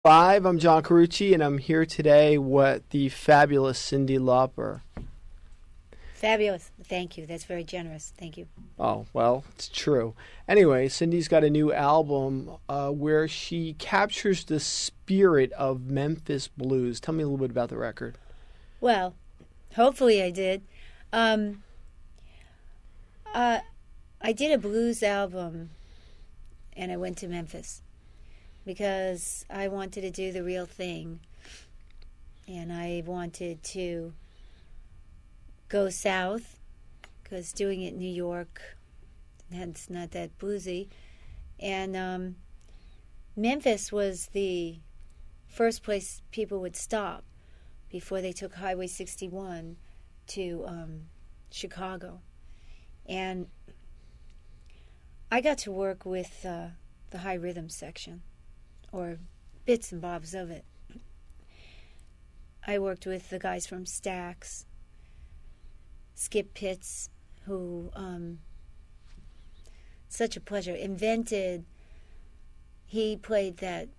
Live, I'm John Carucci, and I'm here today with the fabulous Cyndi Lauper. Fabulous. Thank you. That's very generous. Thank you. Oh, well, it's true. Anyway, Cindy's got a new album where she captures the spirit of Memphis Blues. Tell me a little bit about the record. Well, hopefully I did. I did a blues album, and I went to Memphis because I wanted to do the real thing, and I wanted to go south because doing it in New York, it's not that bluesy. And Memphis was the first place people would stop before they took Highway 61 to Chicago. And I got to work with the high rhythm section, or bits and bobs of it. I worked with the guys from Stax, Skip Pitts, who, such a pleasure, he played that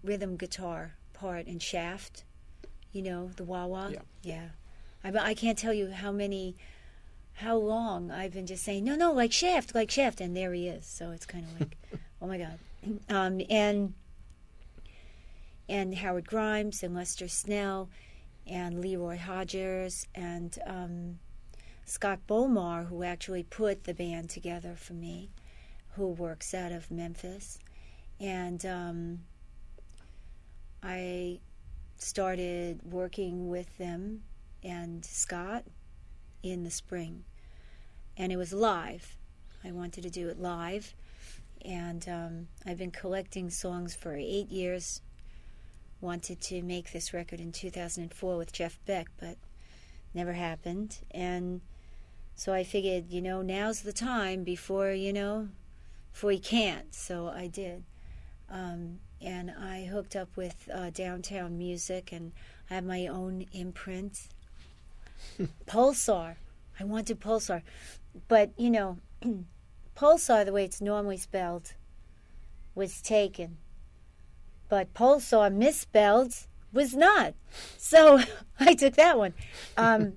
rhythm guitar part in Shaft, the wah-wah. Yeah. I can't tell you how long I've been just saying, no, like Shaft, and there he is. So it's kind of like, oh my God. And Howard Grimes and Lester Snell and Leroy Hodgers and Scott Bomar, who actually put the band together for me, who works out of Memphis. And I started working with them and Scott in the spring. And it was live. I wanted to do it live. And I've been collecting songs for 8 years. Wanted to make this record in 2004 with Jeff Beck, but never happened. And so I figured, now's the time before you can't. So I did. And I hooked up with Downtown Music, and I have my own imprint. Pulsar. I wanted Pulsar. But, Pulsar, the way it's normally spelled, was taken. But Pulsar misspelled was not. So I took that one. I'm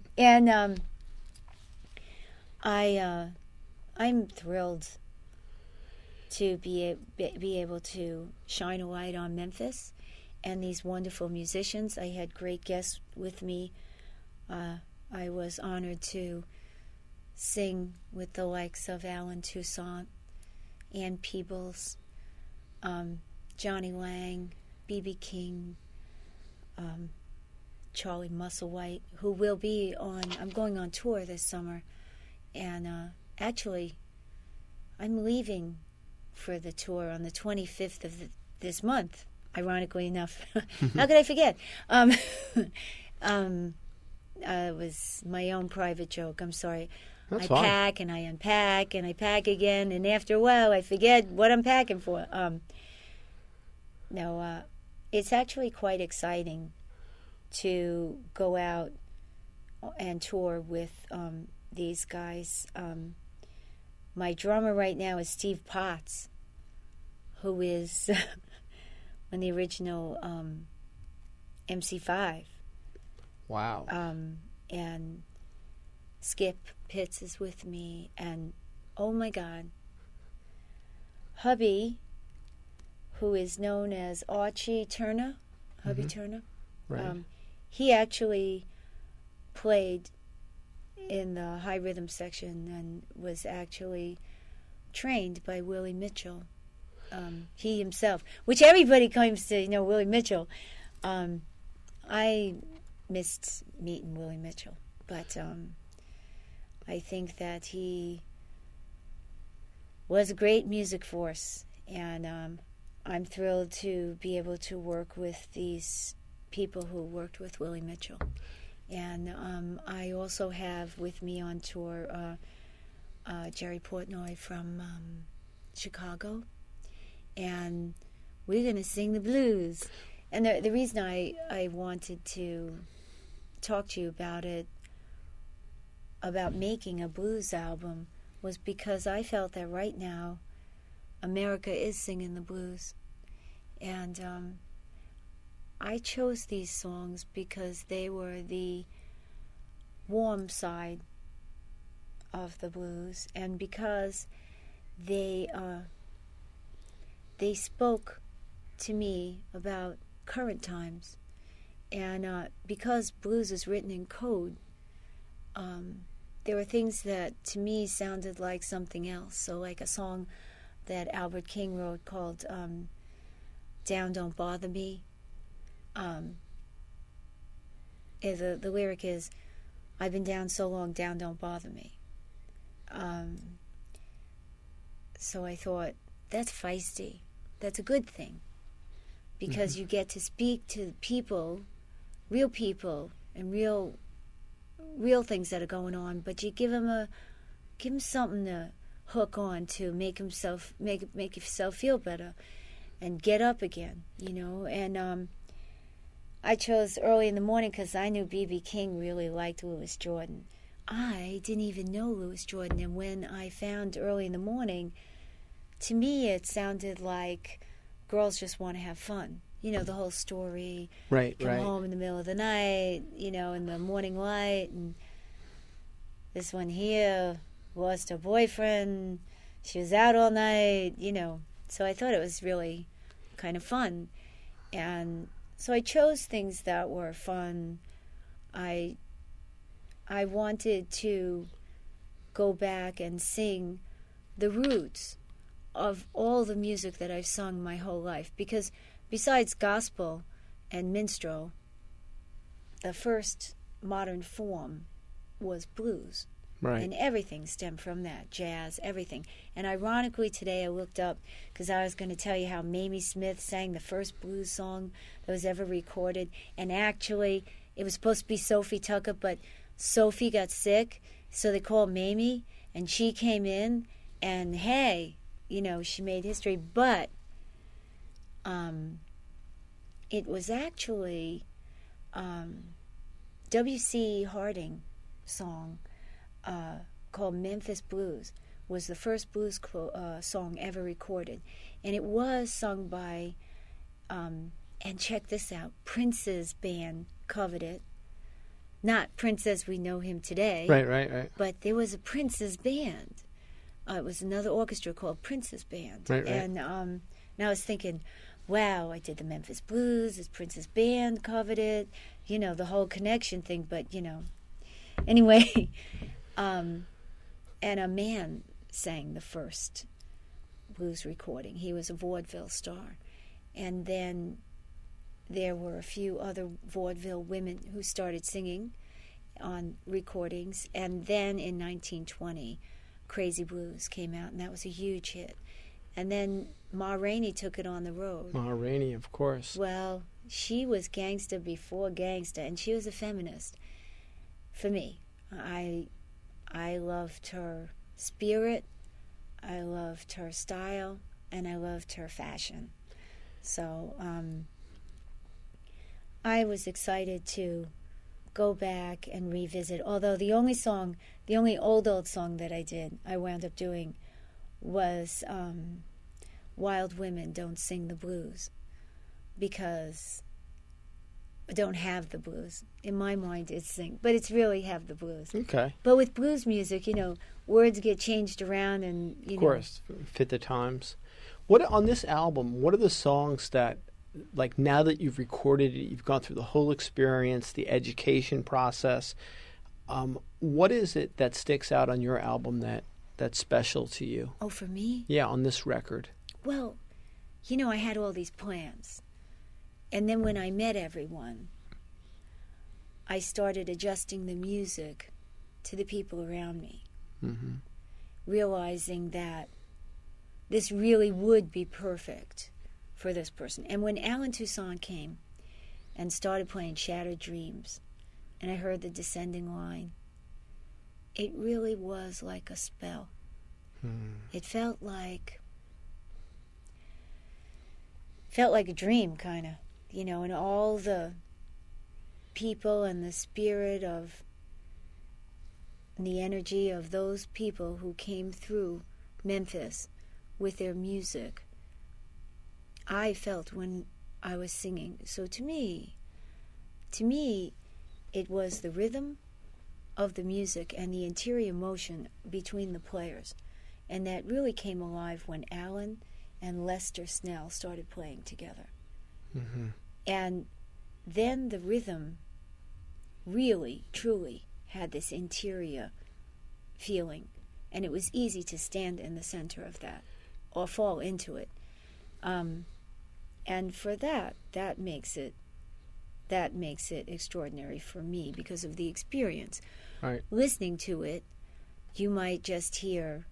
thrilled to be able to shine a light on Memphis and these wonderful musicians. I had great guests with me. I was honored to sing with the likes of Alan Toussaint, Ann Peebles, Johnny Lang, B.B. King, Charlie Musselwhite, who will be I'm going on tour this summer. And actually, I'm leaving for the tour on the 25th of this month, ironically enough. How could I forget? It was my own private joke. I'm sorry. That's I fine. pack and I unpack and I pack again, and after a while I forget what I'm packing for. No, it's actually quite exciting to go out and tour with these guys. My drummer right now is Steve Potts, who is on the original MC5. Wow. And Skip Pitts is with me, and oh my God, hubby, who is known as Archie Turner, Hubby Turner, Right. he actually played in the high rhythm section and was actually trained by Willie Mitchell. He himself, which everybody claims to know Willie Mitchell. I missed meeting Willie Mitchell, but I think that he was a great music force, and I'm thrilled to be able to work with these people who worked with Willie Mitchell. And I also have with me on tour Jerry Portnoy from Chicago, and we're going to sing the blues. And the reason I wanted to talk to you about it, about making a blues album, was because I felt that right now America is singing the blues. And I chose these songs because they were the warm side of the blues, and because they spoke to me about current times, and because blues is written in code, there were things that to me sounded like something else. So like a song that Albert King wrote called Down Don't Bother Me. The lyric is, I've been down so long, down don't bother me. So I thought, that's feisty. That's a good thing. Because you get to speak to people, and real things that are going on, but you give them something to hook on to make yourself feel better and get up again, And I chose Early in the Morning because I knew B.B. King really liked Louis Jordan. I didn't even know Louis Jordan, and when I found Early in the Morning, to me it sounded like girls just want to have fun. The whole story. Right, Come home in the middle of the night, in the morning light, and this one here lost her boyfriend. She was out all night, So I thought it was really kind of fun. And so I chose things that were fun. I wanted to go back and sing the roots of all the music that I've sung my whole life, because besides gospel and minstrel, the first modern form was blues. Right. And everything stemmed from that, jazz, everything. And ironically, today I looked up, because I was going to tell you how Mamie Smith sang the first blues song that was ever recorded. And actually, it was supposed to be Sophie Tucker, but Sophie got sick, so they called Mamie, and she came in, and hey, she made history. But it was actually W.C. Harding song called Memphis Blues was the first blues song ever recorded, and it was sung by and check this out, Prince's band covered it. Not Prince as we know him today, right, but there was a Prince's band. It was another orchestra called Prince's Band. Right. And now I was thinking, wow, I did the Memphis Blues, this Prince's Band covered it, the whole connection thing, but, Anyway, and a man sang the first blues recording. He was a vaudeville star. And then there were a few other vaudeville women who started singing on recordings. And then in 1920, Crazy Blues came out, and that was a huge hit. And then Ma Rainey took it on the road. Ma Rainey, of course. Well, she was gangsta before gangsta, and she was a feminist. For me, I loved her spirit, I loved her style, and I loved her fashion. So I was excited to go back and revisit. Although the only old song that I wound up doing was Wild Women Don't Sing the Blues, because I don't have the blues. In my mind, it's sing, but it's really have the blues. Okay. But with blues music, words get changed around, and of course, fit the times. What on this album? What are the songs that, like, now that you've recorded it, you've gone through the whole experience, the education process? What is it that sticks out on your album that's special to you? Oh, for me? Yeah, on this record. Well, I had all these plans. And then when I met everyone, I started adjusting the music to the people around me, realizing that this really would be perfect for this person. And when Alan Toussaint came and started playing Shattered Dreams, and I heard the descending line, it really was like a spell. It felt like a dream, kind of, and all the people and the spirit of the energy of those people who came through Memphis with their music. I felt when I was singing. So to me, it was the rhythm of the music and the interior motion between the players. And that really came alive when Alan and Lester Snell started playing together. Mm-hmm. And then the rhythm really, truly had this interior feeling. And it was easy to stand in the center of that or fall into it. And for that makes it extraordinary for me because of the experience. Right. Listening to it, you might just hear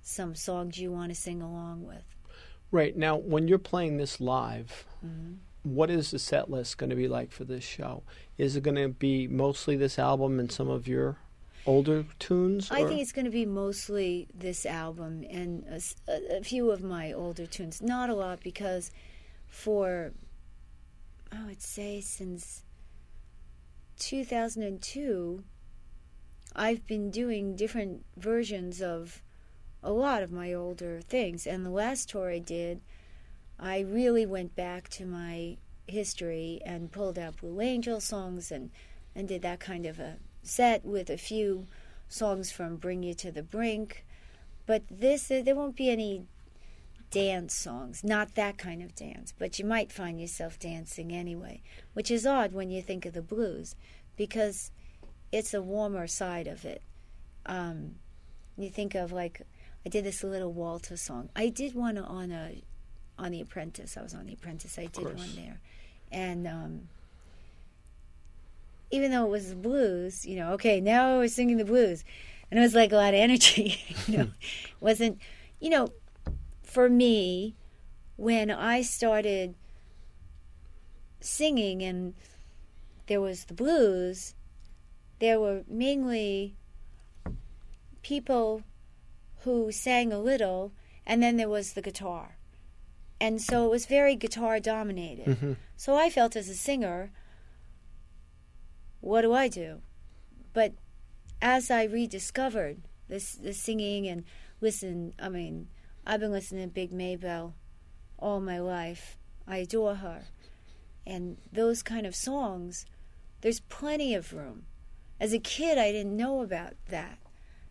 some songs you want to sing along with. Right. Now, when you're playing this live, Mm-hmm. what is the set list going to be like for this show? Is it going to be mostly this album and some of your older tunes? I think it's going to be mostly this album and a few of my older tunes. Not a lot, because for, I would say since 2002, I've been doing different versions of a lot of my older things. And the last tour I did, I really went back to my history and pulled out Blue Angel songs and did that kind of a set with a few songs from Bring You to the Brink. But there won't be any dance songs, not that kind of dance, but you might find yourself dancing anyway, which is odd when you think of the blues, because it's a warmer side of it. You think of, like, I did this little Walter song. I did one on The Apprentice. I was on The Apprentice. I did one there. And even though it was the blues, okay, now we're singing the blues. And it was like a lot of energy, Wasn't, for me, when I started singing and there was the blues, there were mainly people who sang a little, and then there was the guitar. And so it was very guitar dominated. Mm-hmm. So I felt, as a singer, what do I do? But as I rediscovered the singing and I've been listening to Big Maybelle all my life. I adore her. And those kind of songs, there's plenty of room. As a kid, I didn't know about that.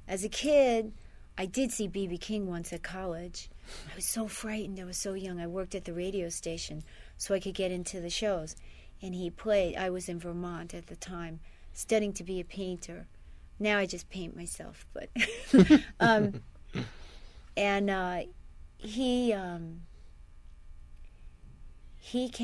As a kid, I did see B.B. King once at college. I was so frightened. I was so young. I worked at the radio station so I could get into the shows. And he played. I was in Vermont at the time, studying to be a painter. Now I just paint myself. But he came